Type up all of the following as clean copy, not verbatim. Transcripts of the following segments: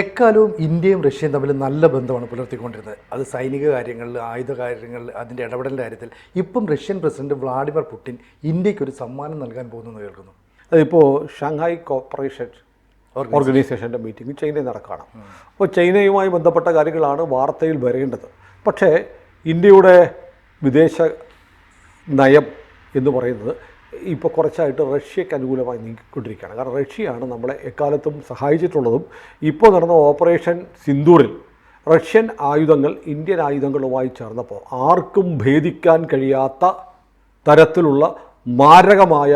എക്കാലവും ഇന്ത്യയും റഷ്യയും തമ്മിൽ നല്ല ബന്ധമാണ് പുലർത്തിക്കൊണ്ടിരുന്നത്. അത് സൈനിക കാര്യങ്ങളിൽ, ആയുധ കാര്യങ്ങളിൽ, അതിൻ്റെ ഇടപെടലിൻ്റെ കാര്യത്തിൽ. ഇപ്പം റഷ്യൻ പ്രസിഡന്റ് വ്ളാഡിമിർ പുടിൻ ഇന്ത്യക്ക് ഒരു സമ്മാനം നൽകാൻ പോകുന്നെന്ന് കേൾക്കുന്നു. അതിപ്പോൾ ഷാങ്ഹായ് കോപ്പറേഷൻ ഓർഗനൈസേഷൻ്റെ മീറ്റിംഗ് ചൈനയിൽ നടക്കുകയാണ്. അപ്പോൾ ചൈനയുമായി ബന്ധപ്പെട്ട കാര്യങ്ങളാണ് വാർത്തയിൽ വരേണ്ടത്. പക്ഷേ ഇന്ത്യയുടെ വിദേശ നയം എന്ന് പറയുന്നത് ഇപ്പോൾ കുറച്ചായിട്ട് റഷ്യയ്ക്ക് അനുകൂലമായി നീങ്ങിക്കൊണ്ടിരിക്കുകയാണ്. കാരണം റഷ്യയാണ് നമ്മളെ എക്കാലത്തും സഹായിച്ചിട്ടുള്ളതും. ഇപ്പോൾ നടന്ന ഓപ്പറേഷൻ സിന്ദൂറിൽ റഷ്യൻ ആയുധങ്ങൾ ഇന്ത്യൻ ആയുധങ്ങളുമായി ചേർന്നപ്പോൾ ആർക്കും ഭേദിക്കാൻ കഴിയാത്ത തരത്തിലുള്ള മാരകമായ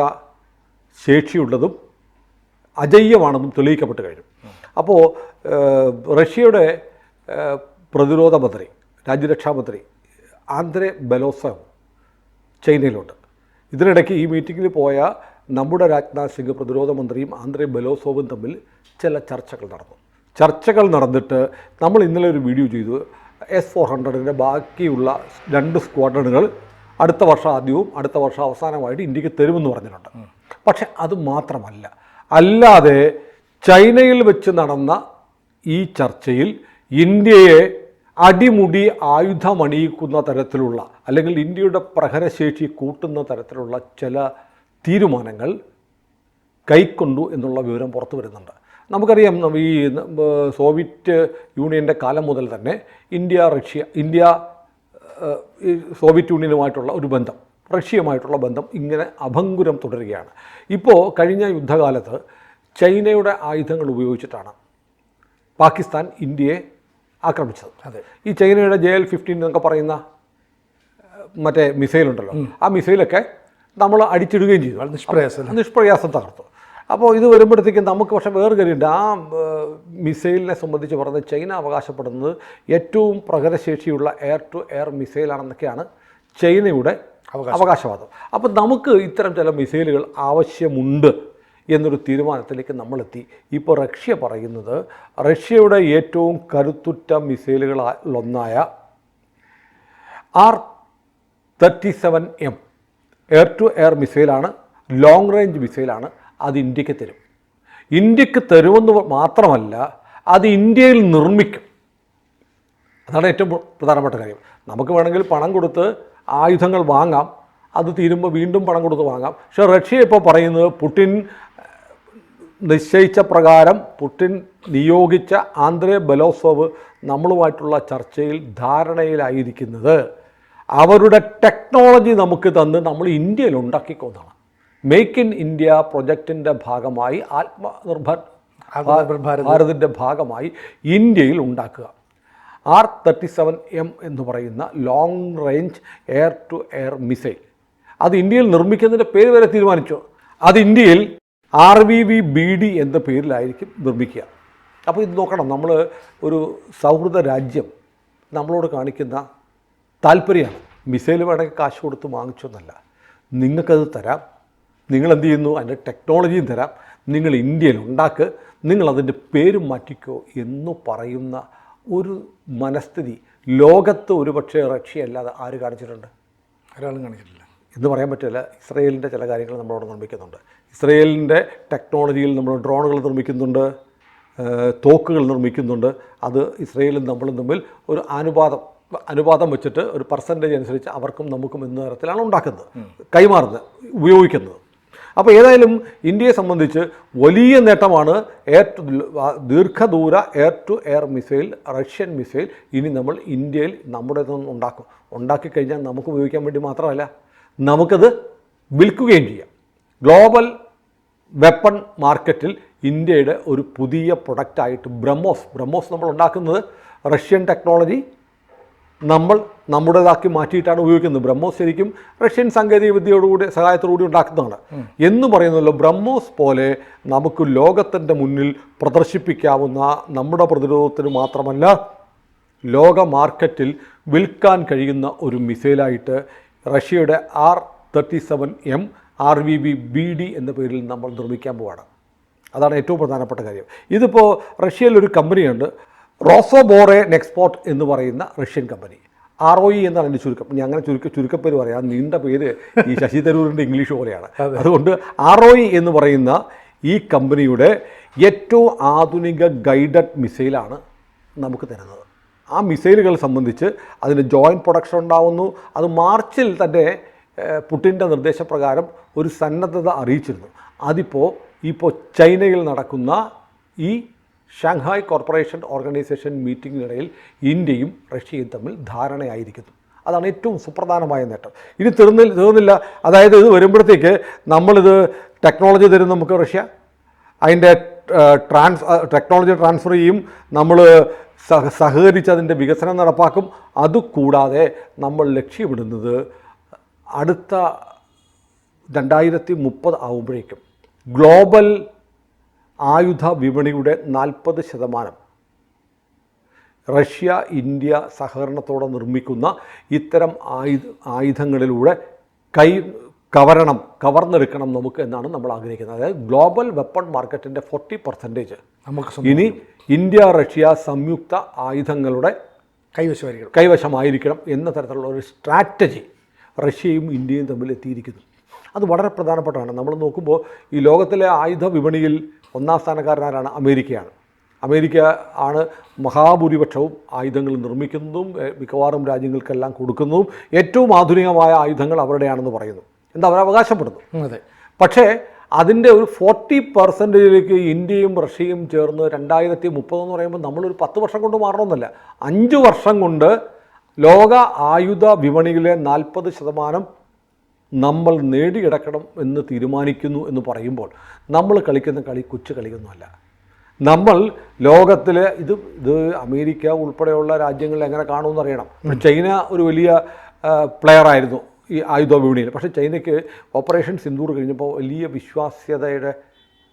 ശേഷിയുള്ളതും അജയ്യമാണെന്നും തെളിയിക്കപ്പെട്ട് കഴിഞ്ഞു. അപ്പോൾ റഷ്യയുടെ പ്രതിരോധ മന്ത്രി, രാജ്യരക്ഷാമന്ത്രി ആന്ദ്രേ ബെലോസോവ് ചൈനയിലുണ്ട്. ഇതിനിടയ്ക്ക് ഈ മീറ്റിങ്ങിൽ പോയ നമ്മുടെ രാജ്നാഥ് സിംഗ് പ്രതിരോധ മന്ത്രിയും ആന്ദ്രേ ബെലോസോവും തമ്മിൽ ചില ചർച്ചകൾ നടന്നിട്ട് നമ്മൾ ഇന്നലെ ഒരു വീഡിയോ ചെയ്തു. S-400 ബാക്കിയുള്ള 2 സ്ക്വാഡ്രണുകൾ അടുത്ത വർഷം ആദ്യവും അടുത്ത വർഷം അവസാനമായിട്ട് ഇന്ത്യക്ക് തരുമെന്ന് പറഞ്ഞിട്ടുണ്ട്. പക്ഷെ അത് മാത്രമല്ല, അല്ലാതെ ചൈനയിൽ വെച്ച് നടന്ന ഈ ചർച്ചയിൽ ഇന്ത്യയെ അടിമുടി ആയുധമണിയിക്കുന്ന തരത്തിലുള്ള, അല്ലെങ്കിൽ ഇന്ത്യയുടെ പ്രഹരശേഷി കൂട്ടുന്ന തരത്തിലുള്ള ചില തീരുമാനങ്ങൾ കൈക്കൊണ്ടു എന്നുള്ള വിവരം പുറത്തു വരുന്നുണ്ട്. നമുക്കറിയാം, ഈ സോവിയറ്റ് യൂണിയൻ്റെ കാലം മുതൽ തന്നെ ഇന്ത്യ സോവിയറ്റ് യൂണിയനുമായിട്ടുള്ള ഒരു ബന്ധം, റഷ്യയുമായിട്ടുള്ള ബന്ധം ഇങ്ങനെ അഭംഗുരം തുടരുകയാണ്. ഇപ്പോൾ കഴിഞ്ഞ യുദ്ധകാലത്ത് ചൈനയുടെ ആയുധങ്ങൾ ഉപയോഗിച്ചിട്ടാണ് പാകിസ്ഥാൻ ഇന്ത്യയെ ആക്രമിച്ചത്. അതെ, ഈ ചൈനയുടെ JL-15 എന്നൊക്കെ പറയുന്ന മറ്റേ മിസൈലുണ്ടല്ലോ, ആ മിസൈലൊക്കെ നമ്മൾ അടിച്ചിടുകയും ചെയ്തു, നിഷ്പ്രയാസം തകർത്തു. അപ്പോൾ ഇത് വരുമ്പോഴത്തേക്കും നമുക്ക് പക്ഷേ വേറെ കാര്യമുണ്ട്. ആ മിസൈലിനെ സംബന്ധിച്ച് പറഞ്ഞ് ചൈന അവകാശപ്പെടുന്നത് ഏറ്റവും പ്രഹരശേഷിയുള്ള എയർ ടു എയർ മിസൈലാണെന്നൊക്കെയാണ് ചൈനയുടെ അവകാശവാദം. അപ്പം നമുക്ക് ഇത്തരം ചില മിസൈലുകൾ ആവശ്യമുണ്ട് എന്നൊരു തീരുമാനത്തിലേക്ക് നമ്മളെത്തി. ഇപ്പോൾ റഷ്യ പറയുന്നത് റഷ്യയുടെ ഏറ്റവും കരുത്തുറ്റ മിസൈലുകളിലൊന്നായ R-37M എയർ ടു എയർ മിസൈലാണ്, ലോങ് റേഞ്ച് മിസൈലാണ്. അത് ഇന്ത്യക്ക് തരുമെന്ന് മാത്രമല്ല, അത് ഇന്ത്യയിൽ നിർമ്മിക്കും. അതാണ് ഏറ്റവും പ്രധാനപ്പെട്ട കാര്യം. നമുക്ക് വേണമെങ്കിൽ പണം കൊടുത്ത് ആയുധങ്ങൾ വാങ്ങാം, അത് തീരുമ്പോൾ വീണ്ടും പണം കൊടുത്ത് വാങ്ങാം. പക്ഷേ റഷ്യ ഇപ്പോൾ പറയുന്നത്, പുടിൻ നിശ്ചയിച്ച പ്രകാരം, പുടിൻ നിയോഗിച്ച ആന്ദ്രേ ബെലോസോവ് നമ്മളുമായിട്ടുള്ള ചർച്ചയിൽ ധാരണയിലായിരിക്കുന്നത് അവരുടെ ടെക്നോളജി നമുക്ക് തന്ന് നമ്മൾ ഇന്ത്യയിൽ ഉണ്ടാക്കിക്കൊന്നാണ്. മേക്ക് ഇൻ ഇന്ത്യ പ്രൊജക്റ്റിൻ്റെ ഭാഗമായി, ആത്മനിർഭർ ഭാരതിൻ്റെ ഭാഗമായി ഇന്ത്യയിൽ ഉണ്ടാക്കുക. R-37M എന്ന് പറയുന്ന long range air to air missile അത് ഇന്ത്യയിൽ നിർമ്മിക്കുന്നതിൻ്റെ പേര് വരെ തീരുമാനിച്ചു. അത് ഇന്ത്യയിൽ RVVBD എന്ന പേരിലായിരിക്കും നിർമ്മിക്കുക. അപ്പോൾ ഇത് നോക്കണം, നമ്മൾ ഒരു സൗഹൃദ രാജ്യം നമ്മളോട് കാണിക്കുന്ന താല്പര്യമാണ്. മിസൈൽ വേണമെങ്കിൽ കാശ് കൊടുത്ത് വാങ്ങിച്ചൊന്നല്ല, നിങ്ങൾക്കത് തരാം, നിങ്ങളെന്ത് ചെയ്യുന്നു, അതിൻ്റെ ടെക്നോളജിയും തരാം, നിങ്ങൾ ഇന്ത്യയിൽ ഉണ്ടാക്ക്, നിങ്ങളതിൻ്റെ പേരും മാറ്റിക്കോ എന്ന് പറയുന്ന ഒരു മനസ്ഥിതി ലോകത്ത് ഒരുപക്ഷെ റഷ്യ അല്ലാതെ ആര് കാണിച്ചിട്ടുണ്ട്? ഒരാളും കാണിച്ചിട്ടില്ല എന്ന് പറയാൻ പറ്റില്ല. ഇസ്രയേലിൻ്റെ ചില കാര്യങ്ങൾ നമ്മളവിടെ നിർമ്മിക്കുന്നുണ്ട്. ഇസ്രയേലിൻ്റെ ടെക്നോളജിയിൽ നമ്മൾ ഡ്രോണുകൾ നിർമ്മിക്കുന്നുണ്ട്, തോക്കുകൾ നിർമ്മിക്കുന്നുണ്ട്. അത് ഇസ്രയേലും നമ്മളും തമ്മിൽ ഒരു അനുപാതം വെച്ചിട്ട് ഒരു പെർസെൻറ്റേജ് അനുസരിച്ച് അവർക്കും നമുക്കും എന്ന തരത്തിലാണ് ഉണ്ടാക്കുന്നത്, കൈമാറുന്നത്, ഉപയോഗിക്കുന്നത്. അപ്പോൾ ഏതായാലും ഇന്ത്യയെ സംബന്ധിച്ച് വലിയ നേട്ടമാണ് ദീർഘദൂര air to air missile, Russian missile. ഇനി നമ്മൾ ഇന്ത്യയിൽ നമ്മുടെ ഉണ്ടാക്കിക്കഴിഞ്ഞാൽ നമുക്ക് ഉപയോഗിക്കാൻ വേണ്ടി മാത്രമല്ല, നമുക്കത് വിൽക്കുകയും ചെയ്യാം. ഗ്ലോബൽ വെപ്പൺ മാർക്കറ്റിൽ ഇന്ത്യയുടെ ഒരു പുതിയ പ്രൊഡക്റ്റായിട്ട് ബ്രഹ്മോസ് നമ്മൾ ഉണ്ടാക്കുന്നത് റഷ്യൻ ടെക്നോളജി നമ്മൾ നമ്മുടേതാക്കി മാറ്റിയിട്ടാണ് ഉപയോഗിക്കുന്നത്. ബ്രഹ്മോസ് ശരിക്കും റഷ്യൻ സാങ്കേതിക വിദ്യയോടുകൂടി സഹായത്തോടുകൂടി ഉണ്ടാക്കുന്നതാണ് എന്ന് പറയുന്നല്ലോ. ബ്രഹ്മോസ് പോലെ നമുക്ക് ലോകത്തിൻ്റെ മുന്നിൽ പ്രദർശിപ്പിക്കാവുന്ന, നമ്മുടെ പ്രതിരോധത്തിന് മാത്രമല്ല ലോക മാർക്കറ്റിൽ വിൽക്കാൻ കഴിയുന്ന ഒരു മിസൈലായിട്ട് റഷ്യയുടെ R-37M RVVBD എന്ന പേരിൽ നമ്മൾ നിർമ്മിക്കാൻ പോവാണ്. അതാണ് ഏറ്റവും പ്രധാനപ്പെട്ട കാര്യം. ഇതിപ്പോൾ റഷ്യയിലൊരു കമ്പനിയുണ്ട്, റോസോബോറെ നെക്സ്പോർട്ട് എന്ന് പറയുന്ന റഷ്യൻ കമ്പനി. ROE എന്നാണ് എൻ്റെ ചുരുക്കം. ഞാൻ അങ്ങനെ ചുരുക്കപ്പേര് പറയാം, നീണ്ട പേര് ഈ ശശി തരൂരിൻ്റെ ഇംഗ്ലീഷ് പോലെയാണ്. അതുകൊണ്ട് ROE എന്ന് പറയുന്ന ഈ കമ്പനിയുടെ ഏറ്റവും ആധുനിക ഗൈഡഡ് മിസൈലാണ് നമുക്ക് തരുന്നത്. ആ മിസൈലുകൾ സംബന്ധിച്ച് അതിന് ജോയിൻറ്റ് പ്രൊഡക്ഷൻ ഉണ്ടാവുന്നു. അത് മാർച്ചിൽ തന്നെ പുടിൻ്റെ നിർദ്ദേശപ്രകാരം ഒരു സന്നദ്ധത അറിയിച്ചിരുന്നു. ഇപ്പോൾ ചൈനയിൽ നടക്കുന്ന ഈ ഷാങ്ഹായ് കോർപ്പറേഷൻ ഓർഗനൈസേഷൻ മീറ്റിങ്ങിനിടയിൽ ഇന്ത്യയും റഷ്യയും തമ്മിൽ ധാരണയായിരിക്കുന്നു. അതാണ് ഏറ്റവും സുപ്രധാനമായ നേട്ടം. ഇനി തീർന്നില്ല. അതായത് ഇത് വരുമ്പോഴത്തേക്ക് നമ്മളിത് ടെക്നോളജി തരും നമുക്ക് റഷ്യ, അതിൻ്റെ ടെക്നോളജി ട്രാൻസ്ഫർ ചെയ്യും, നമ്മൾ സഹകരിച്ച് അതിൻ്റെ വികസനം നടപ്പാക്കും. അതുകൂടാതെ നമ്മൾ ലക്ഷ്യമിടുന്നത് അടുത്ത 2030 ആകുമ്പോഴേക്കും ഗ്ലോബൽ ആയുധ വിപണിയുടെ 40% റഷ്യ ഇന്ത്യ സഹകരണത്തോടെ നിർമ്മിക്കുന്ന ഇത്തരം ആയുധങ്ങളിലൂടെ കവർന്നെടുക്കണം നമുക്ക് എന്നാണ് നമ്മൾ ആഗ്രഹിക്കുന്നത്. അതായത് ഗ്ലോബൽ വെപ്പൺ മാർക്കറ്റിൻ്റെ 40% നമുക്ക് ഇനി ഇന്ത്യ റഷ്യ സംയുക്ത ആയുധങ്ങളുടെ കൈവശമായിരിക്കണം എന്ന തരത്തിലുള്ള ഒരു സ്ട്രാറ്റജി റഷ്യയും ഇന്ത്യയും തമ്മിൽ എത്തിയിരിക്കുന്നു. അത് വളരെ പ്രധാനപ്പെട്ടതാണ്. നമ്മൾ നോക്കുമ്പോൾ ഈ ലോകത്തിലെ ആയുധ വിപണിയിൽ 1ാം സ്ഥാനക്കാരനാരാണ്? അമേരിക്കയാണ്. അമേരിക്ക ആണ് മഹാഭൂരിപക്ഷവും ആയുധങ്ങൾ നിർമ്മിക്കുന്നതും മിക്കവാറും രാജ്യങ്ങൾക്കെല്ലാം കൊടുക്കുന്നതും ഏറ്റവും ആധുനികമായ ആയുധങ്ങൾ അവരുടെയാണെന്ന് പറയുന്നു. എന്താ അവർ അവകാശപ്പെടുന്നു. അതെ. പക്ഷേ അതിൻ്റെ ഒരു 40% ഇന്ത്യയും റഷ്യയും ചേർന്ന് 2030 എന്ന് പറയുമ്പോൾ നമ്മളൊരു 10 വർഷം കൊണ്ട് മാറണമെന്നല്ല, 5 വർഷം കൊണ്ട് ലോക ആയുധ വിപണിയിലെ 40% നമ്മൾ നേടിയെടുക്കണം എന്ന് തീരുമാനിക്കുന്നു എന്ന് പറയുമ്പോൾ നമ്മൾ കളിക്കുന്ന കളി കൊച്ചു കളിയൊന്നുമല്ല. നമ്മൾ ലോകത്തിലെ ഇത് അമേരിക്ക ഉൾപ്പെടെയുള്ള രാജ്യങ്ങളിൽ എങ്ങനെ കാണുമെന്ന് അറിയണം. ചൈന ഒരു വലിയ പ്ലെയർ ആയിരുന്നു ഈ ആയുധ വിപണിയിൽ. പക്ഷേ ചൈനയ്ക്ക് ഓപ്പറേഷൻ സിന്ദൂർ കഴിഞ്ഞപ്പോൾ വലിയ വിശ്വാസ്യതയുടെ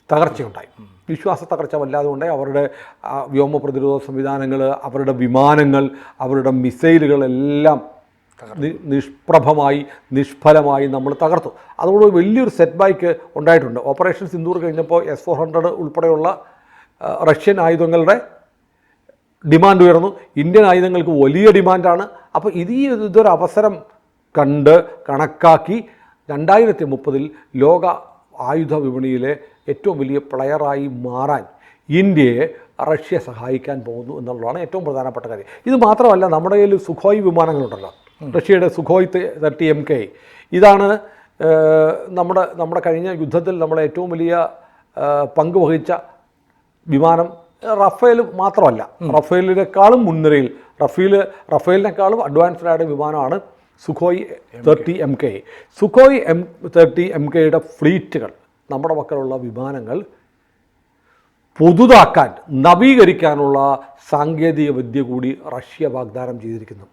തകർച്ചയുണ്ടായി. വിശ്വാസ തകർച്ച വല്ലാതെ ഉണ്ടായി. അവരുടെ വ്യോമ പ്രതിരോധ സംവിധാനങ്ങൾ, അവരുടെ വിമാനങ്ങൾ, അവരുടെ മിസൈലുകളെല്ലാം നിഷ്ഫലമായി നമ്മൾ തകർത്തു. അതുകൊണ്ട് വലിയൊരു സെറ്റ് ബാക്ക് ഉണ്ടായിട്ടുണ്ട്. ഓപ്പറേഷൻ സിന്ദൂർ കഴിഞ്ഞപ്പോൾ S-400 ഉൾപ്പെടെയുള്ള റഷ്യൻ ആയുധങ്ങളുടെ ഡിമാൻഡ് ഉയർന്നു. ഇന്ത്യൻ ആയുധങ്ങൾക്ക് വലിയ ഡിമാൻഡാണ്. അപ്പോൾ ഇതൊരു അവസരം കണക്കാക്കി 2030 ലോക ആയുധ വിപണിയിലെ ഏറ്റവും വലിയ പ്ലെയറായി മാറാൻ ഇന്ത്യയെ റഷ്യ സഹായിക്കാൻ പോകുന്നു എന്നുള്ളതാണ് ഏറ്റവും പ്രധാനപ്പെട്ട കാര്യം. ഇത് മാത്രമല്ല, നമ്മുടെ കയ്യിൽ സുഖോയ് വിമാനങ്ങളുണ്ടല്ലോ, റഷ്യയുടെ സുഖോയ് 30 MK. ഇതാണ് നമ്മുടെ കഴിഞ്ഞ യുദ്ധത്തിൽ നമ്മളെ ഏറ്റവും വലിയ പങ്ക് വഹിച്ച വിമാനം. റഫേൽ മാത്രമല്ല, റഫേലിനേക്കാളും മുൻനിരയിൽ, റഫേലിനേക്കാളും അഡ്വാൻസ്ഡ് ആയ വിമാനമാണ് സുഖോയ് 30 MK. സുഖോയ് 30 MKയുടെ ഫ്ലീറ്റുകൾ, നമ്മുടെ പക്കലുള്ള വിമാനങ്ങൾ പുതുതാക്കാൻ, നവീകരിക്കാനുള്ള സാങ്കേതിക വിദ്യ കൂടി റഷ്യ വാഗ്ദാനം ചെയ്തിരിക്കുന്നു.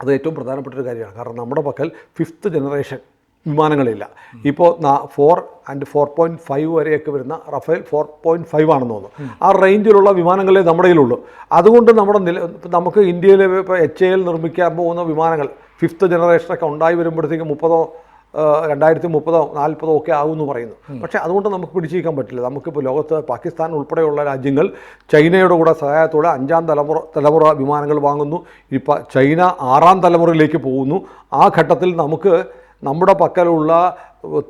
അത് ഏറ്റവും പ്രധാനപ്പെട്ടൊരു കാര്യമാണ്. കാരണം നമ്മുടെ പക്കൽ 5th ജനറേഷൻ വിമാനങ്ങളില്ല. ഇപ്പോൾ 4 and 4.5 വരെയൊക്കെ വരുന്ന റഫേൽ 4.5 ആണെന്ന് തോന്നുന്നു. ആ റേഞ്ചിലുള്ള വിമാനങ്ങളെ നമ്മുടെ കയ്യിലുള്ളൂ. അതുകൊണ്ട് നമുക്ക് ഇന്ത്യയിൽ ഇപ്പോൾ HAL നിർമ്മിക്കാൻ പോകുന്ന വിമാനങ്ങൾ 5th ജനറേഷനൊക്കെ ഉണ്ടായി വരുമ്പോഴത്തേക്കും 2030 40 ഒക്കെ ആകുമെന്ന് പറയുന്നു. പക്ഷേ അതുകൊണ്ട് നമുക്ക് പിടിച്ചിരിക്കാൻ പറ്റില്ല. നമുക്കിപ്പോൾ ലോകത്ത് പാകിസ്ഥാൻ ഉൾപ്പെടെയുള്ള രാജ്യങ്ങൾ ചൈനയുടെ കൂടെ സഹായത്തോടെ 5ാം തലമുറ വിമാനങ്ങൾ വാങ്ങുന്നു. ഇപ്പോൾ ചൈന 6ാം തലമുറയിലേക്ക് പോകുന്നു. ആ ഘട്ടത്തിൽ നമുക്ക് നമ്മുടെ പക്കലുള്ള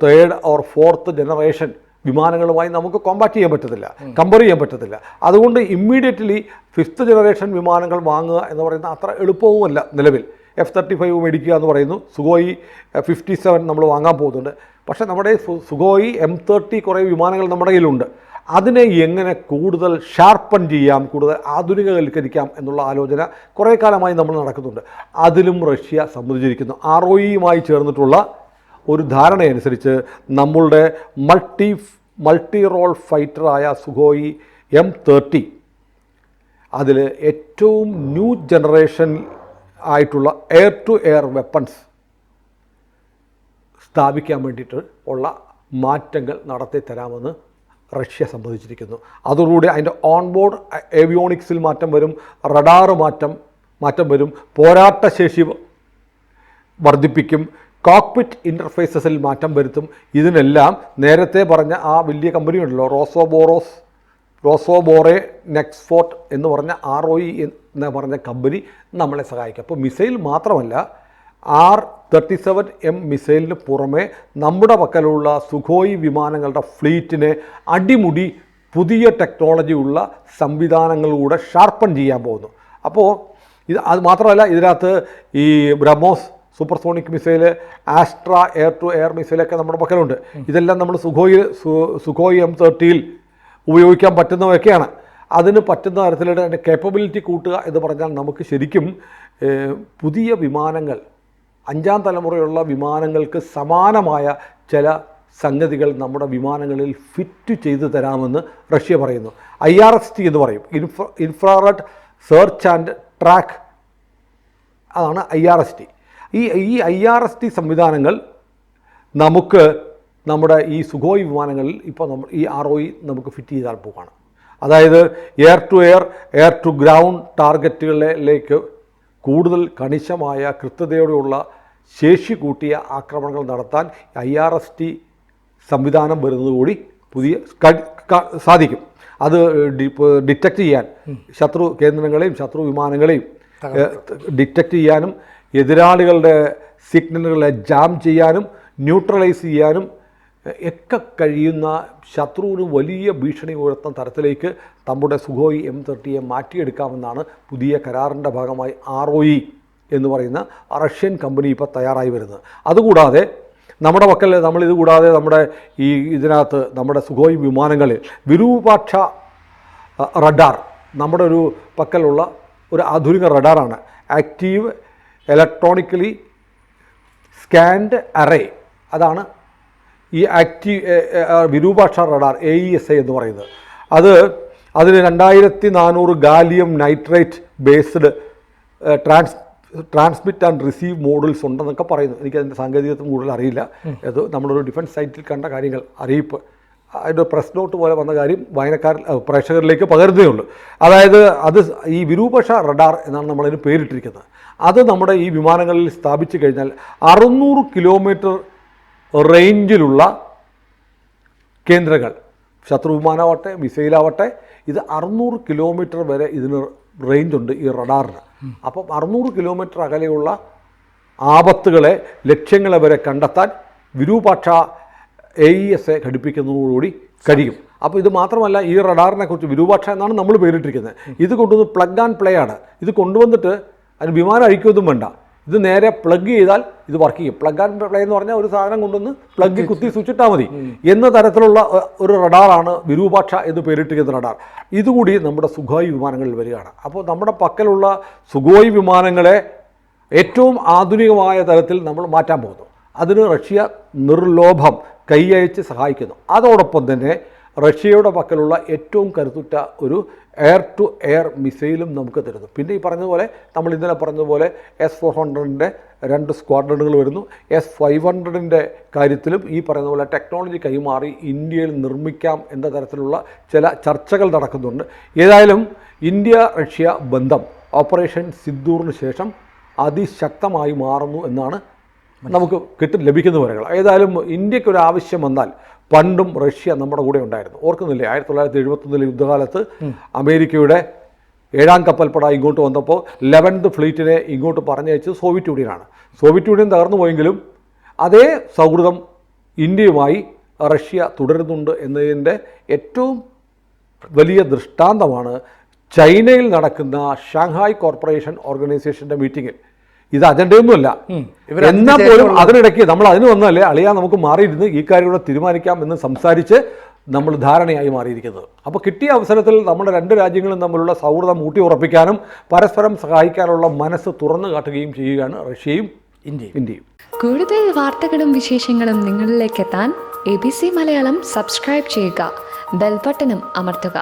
3rd or 4th ജനറേഷൻ വിമാനങ്ങളുമായി നമുക്ക് കമ്പയർ ചെയ്യാൻ പറ്റത്തില്ല. അതുകൊണ്ട് ഇമ്മീഡിയറ്റ്ലി 5th ജനറേഷൻ വിമാനങ്ങൾ വാങ്ങുക എന്ന് പറയുന്നത് അത്ര എളുപ്പവുമല്ല. നിലവിൽ F-35 മേടിക്കുക എന്ന് പറയുന്നു. സുഖോയ് 57 നമ്മൾ വാങ്ങാൻ പോകുന്നുണ്ട്. പക്ഷേ നമ്മുടെ സുഖോയ് M-30 കുറേ വിമാനങ്ങൾ നമ്മുടെ കയ്യിലുണ്ട്. അതിനെ എങ്ങനെ കൂടുതൽ ഷാർപ്പൺ ചെയ്യാം, കൂടുതൽ ആധുനികവൽക്കരിക്കാം എന്നുള്ള ആലോചന കുറേ കാലമായി നമ്മൾ നടക്കുന്നുണ്ട്. അതിലും റഷ്യ സമ്മതിച്ചിരിക്കുന്നു. ROE-യുമായി ചേർന്നിട്ടുള്ള ഒരു ധാരണയനുസരിച്ച് നമ്മളുടെ മൾട്ടി റോൾ ഫൈറ്ററായ സുഖോയ് M-30 അതിൽ ഏറ്റവും ന്യൂ ജനറേഷൻ ആയിട്ടുള്ള എയർ ടു എയർ വെപ്പൺസ് സ്ഥാപിക്കാൻ വേണ്ടിയിട്ട് ഉള്ള മാറ്റങ്ങൾ നടത്തി തരാമെന്ന് റഷ്യ സമ്മതിച്ചിരിക്കുന്നു. അതോടുകൂടി അതിൻ്റെ ഓൺബോർഡ് ഏവിയോണിക്സിൽ മാറ്റം വരും, റഡാർ മാറ്റം വരും, പോരാട്ടശേഷി വർദ്ധിപ്പിക്കും, കോക്പിറ്റ് ഇൻ്റർഫേസസിൽ മാറ്റം വരുത്തും. ഇതിനെല്ലാം നേരത്തെ പറഞ്ഞ ആ വലിയ കമ്പനി ഉണ്ടല്ലോ, റോസോബോറെ നെക്സ്ഫോർട്ട് എന്ന് പറഞ്ഞ ROE എന്ന് പറഞ്ഞ കമ്പനി നമ്മളെ സഹായിക്കും. അപ്പോൾ മിസൈൽ മാത്രമല്ല, R-37M മിസൈലിന് പുറമെ നമ്മുടെ പക്കലുള്ള സുഖോയ് വിമാനങ്ങളുടെ ഫ്ലീറ്റിനെ അടിമുടി പുതിയ ടെക്നോളജിയുള്ള സംവിധാനങ്ങളിലൂടെ ഷാർപ്പൺ ചെയ്യാൻ പോകുന്നു. അപ്പോൾ അത് മാത്രമല്ല, ഇതിനകത്ത് ഈ BrahMos supersonic missile, Astra air to എയർ മിസൈലൊക്കെ നമ്മുടെ പക്കലുണ്ട്. ഇതെല്ലാം നമ്മൾ സുഖോയ് M30 ഉപയോഗിക്കാൻ പറ്റുന്നവയൊക്കെയാണ്. അതിന് പറ്റുന്ന തരത്തിലുള്ള അതിൻ്റെ കേപ്പബിലിറ്റി കൂട്ടുക എന്ന് പറഞ്ഞാൽ നമുക്ക് ശരിക്കും പുതിയ വിമാനങ്ങൾ, 5ാം തലമുറയുള്ള വിമാനങ്ങൾക്ക് സമാനമായ ചില സംഗതികൾ നമ്മുടെ വിമാനങ്ങളിൽ ഫിറ്റ് ചെയ്തു തരാമെന്ന് റഷ്യ പറയുന്നു. IRST എന്ന് പറയും, ഇൻഫ്രാറെഡ് സെർച്ച് ആൻഡ് ട്രാക്ക്, അതാണ് IRST. ഈ IRST സംവിധാനങ്ങൾ നമുക്ക് നമ്മുടെ ഈ സുഖോയ് വിമാനങ്ങളിൽ ഇപ്പോൾ ഈ ROE നമുക്ക് ഫിറ്റ് ചെയ്താൽ പോവുകയാണ്. അതായത് air to air, air to ground ടാർഗറ്റുകളിലേക്ക് കൂടുതൽ കണിശമായ കൃത്യതയോടെയുള്ള ശേഷി കൂട്ടിയ ആക്രമണങ്ങൾ നടത്താൻ IRST സംവിധാനം വരുന്നതുകൂടി പുതിയ സാധിക്കും. അത് ഡിറ്റക്റ്റ് ചെയ്യാൻ ശത്രു കേന്ദ്രങ്ങളെയും ശത്രു വിമാനങ്ങളെയും ഡിറ്റക്റ്റ് ചെയ്യാനും എതിരാളികളുടെ സിഗ്നലുകളെ ജാം ചെയ്യാനും ന്യൂട്രലൈസ് ചെയ്യാനും ഒക്കെ കഴിയുന്ന ശത്രുവിന് വലിയ ഭീഷണി ഉയർത്തുന്ന തരത്തിലേക്ക് നമ്മുടെ സുഖോയ് M30 മാറ്റിയെടുക്കാമെന്നാണ് പുതിയ കരാറിൻ്റെ ഭാഗമായി ROE എന്ന് പറയുന്ന റഷ്യൻ കമ്പനി ഇപ്പോൾ തയ്യാറായി വരുന്നത്. അതുകൂടാതെ നമ്മുടെ പക്കൽ നമ്മളിത് കൂടാതെ നമ്മുടെ ഇതിനകത്ത് നമ്മുടെ സുഖോയ് വിമാനങ്ങളിൽ വിരൂപാക്ഷ റഡാർ, നമ്മുടെ ഒരു പക്കലുള്ള ഒരു ആധുനിക റഡാറാണ്. ആക്റ്റീവ് ഇലക്ട്രോണിക്കലി സ്കാൻഡ് അറേ, അതാണ് ഈ വിരൂപാക്ഷ റഡാർ AESA എന്ന് പറയുന്നത്. അതിന് 2400 gallium nitrate based transmit and receive models ഉണ്ടെന്നൊക്കെ പറയുന്നു. എനിക്കതിൻ്റെ സാങ്കേതികത്വം കൂടുതൽ അറിയില്ല. അത് നമ്മളൊരു ഡിഫൻസ് സൈറ്റിൽ കണ്ട കാര്യങ്ങൾ, അറിയിപ്പ്, അതിൻ്റെ പ്രസ് നോട്ട് പോലെ വന്ന കാര്യം പ്രേക്ഷകരിലേക്ക് പകരുന്നേ ഉള്ളൂ. അതായത് ഈ വിരൂപാക്ഷ റഡാർ എന്നാണ് നമ്മളതിന് പേരിട്ടിരിക്കുന്നത്. അത് നമ്മുടെ ഈ വിമാനങ്ങളിൽ സ്ഥാപിച്ചു കഴിഞ്ഞാൽ 600 കിലോമീറ്റർ റേഞ്ചിലുള്ള കേന്ദ്രങ്ങൾ, ശത്രു വിമാനമാവട്ടെ മിസൈലാവട്ടെ, ഇത് 600 കിലോമീറ്റർ വരെ ഇതിന് റേഞ്ചുണ്ട് ഈ റഡാറിന്. അപ്പം 600 കിലോമീറ്റർ അകലെയുള്ള ആപത്തുകളെ, ലക്ഷ്യങ്ങളെ വരെ കണ്ടെത്താൻ വിരൂപാക്ഷ AESA ഘടിപ്പിക്കുന്നതോടുകൂടി കഴിയും. അപ്പോൾ ഇത് മാത്രമല്ല, ഈ റഡാറിനെ കുറിച്ച് വിരൂപാക്ഷ എന്നാണ് നമ്മൾ പേരിട്ടിരിക്കുന്നത്. ഇത് കൊണ്ടുവന്ന് പ്ലഗ് ആൻഡ് പ്ലേ ആണ്. ഇത് കൊണ്ടുവന്നിട്ട് അതിന് വിമാനം അഴിക്കൊന്നും വേണ്ട, ഇത് നേരെ പ്ലഗ് ചെയ്താൽ ഇത് വർക്ക് ചെയ്യും. പ്ലഗ് ആൻഡ് പ്ലേ എന്ന് പറഞ്ഞാൽ ഒരു സാധനം കൊണ്ടുവന്ന് പ്ലഗ് കുത്തി സ്വിച്ചിട്ടാൽ മതി എന്ന തരത്തിലുള്ള ഒരു റഡാറാണ് വിരൂപാക്ഷ എന്ന് പേരിട്ടിരിക്കുന്ന റഡാർ. ഇതുകൂടി നമ്മുടെ സുഖോയ് വിമാനങ്ങളിൽ വരികയാണ്. അപ്പോൾ നമ്മുടെ പക്കലുള്ള സുഖോയ് വിമാനങ്ങളെ ഏറ്റവും ആധുനികമായ തലത്തിൽ നമ്മൾ മാറ്റാൻ പോകുന്നു. അതിന് റഷ്യ നിർലോഭം കൈയയച്ച് സഹായിക്കുന്നു. അതോടൊപ്പം തന്നെ റഷ്യയുടെ പക്കലുള്ള ഏറ്റവും കരുത്തുറ്റ ഒരു എയർ ടു എയർ മിസൈലും നമുക്ക് തരുന്നു. പിന്നെ ഈ പറഞ്ഞതുപോലെ, നമ്മൾ ഇന്നലെ പറഞ്ഞതുപോലെ S-400-ൻ്റെ 2 സ്ക്വാഡ്രണുകൾ വരുന്നു. S-500-ൻ്റെ കാര്യത്തിലും ഈ പറയുന്നതുപോലെ ടെക്നോളജി കൈമാറി ഇന്ത്യയിൽ നിർമ്മിക്കാം എന്ന തരത്തിലുള്ള ചില ചർച്ചകൾ നടക്കുന്നുണ്ട്. ഏതായാലും ഇന്ത്യ റഷ്യ ബന്ധം ഓപ്പറേഷൻ സിന്ദൂറിന് ശേഷം അതിശക്തമായി മാറുന്നു എന്നാണ് നമുക്ക് ലഭിക്കുന്ന വിവരങ്ങൾ. ഏതായാലും ഇന്ത്യക്കൊരു ആവശ്യം വന്നാൽ പണ്ടും റഷ്യ നമ്മുടെ കൂടെ ഉണ്ടായിരുന്നു. ഓർക്കുന്നില്ലേ, 1971 യുദ്ധകാലത്ത് അമേരിക്കയുടെ 7ാം കപ്പൽപ്പട ഇങ്ങോട്ട് വന്നപ്പോൾ 11th ഫ്ലീറ്റിനെ ഇങ്ങോട്ട് പറഞ്ഞയച്ചത് സോവിയറ്റ് യൂണിയനാണ്. സോവിയറ്റ് യൂണിയൻ തകർന്നു പോയെങ്കിലും അതേ സൗഹൃദം ഇന്ത്യയുമായി റഷ്യ തുടരുന്നുണ്ട് എന്നതിൻ്റെ ഏറ്റവും വലിയ ദൃഷ്ടാന്തമാണ് ചൈനയിൽ നടക്കുന്ന ഷാങ്ഹായ് കോർപ്പറേഷൻ ഓർഗനൈസേഷൻ്റെ മീറ്റിങ്ങിൽ. ഇത് അജണ്ടയൊന്നുമല്ല, എന്നാൽ പോലും അതിനിടയ്ക്ക് നമ്മൾ അതിന് വന്നല്ലേ അളിയാ നമുക്ക് മാറിയിരുന്ന് ഈ കാര്യം കൂടെ തീരുമാനിക്കാം എന്ന് സംസാരിച്ച് നമ്മൾ ധാരണയായി മാറിയിരിക്കുന്നത്. അപ്പോൾ കിട്ടിയ അവസരത്തിൽ നമ്മുടെ 2 രാജ്യങ്ങളും തമ്മിലുള്ള സൗഹൃദം ഊട്ടി ഉറപ്പിക്കാനും പരസ്പരം സഹായിക്കാനുള്ള മനസ്സ് തുറന്നു കാട്ടുകയും ചെയ്യുകയാണ് റഷ്യയും ഇന്ത്യയും. കൂടുതൽ വാർത്തകളും വിശേഷങ്ങളും നിങ്ങളിലേക്ക് എത്താൻ ABC മലയാളം സബ്സ്ക്രൈബ് ചെയ്യുക, ബെൽ ബട്ടണും അമർത്തുക.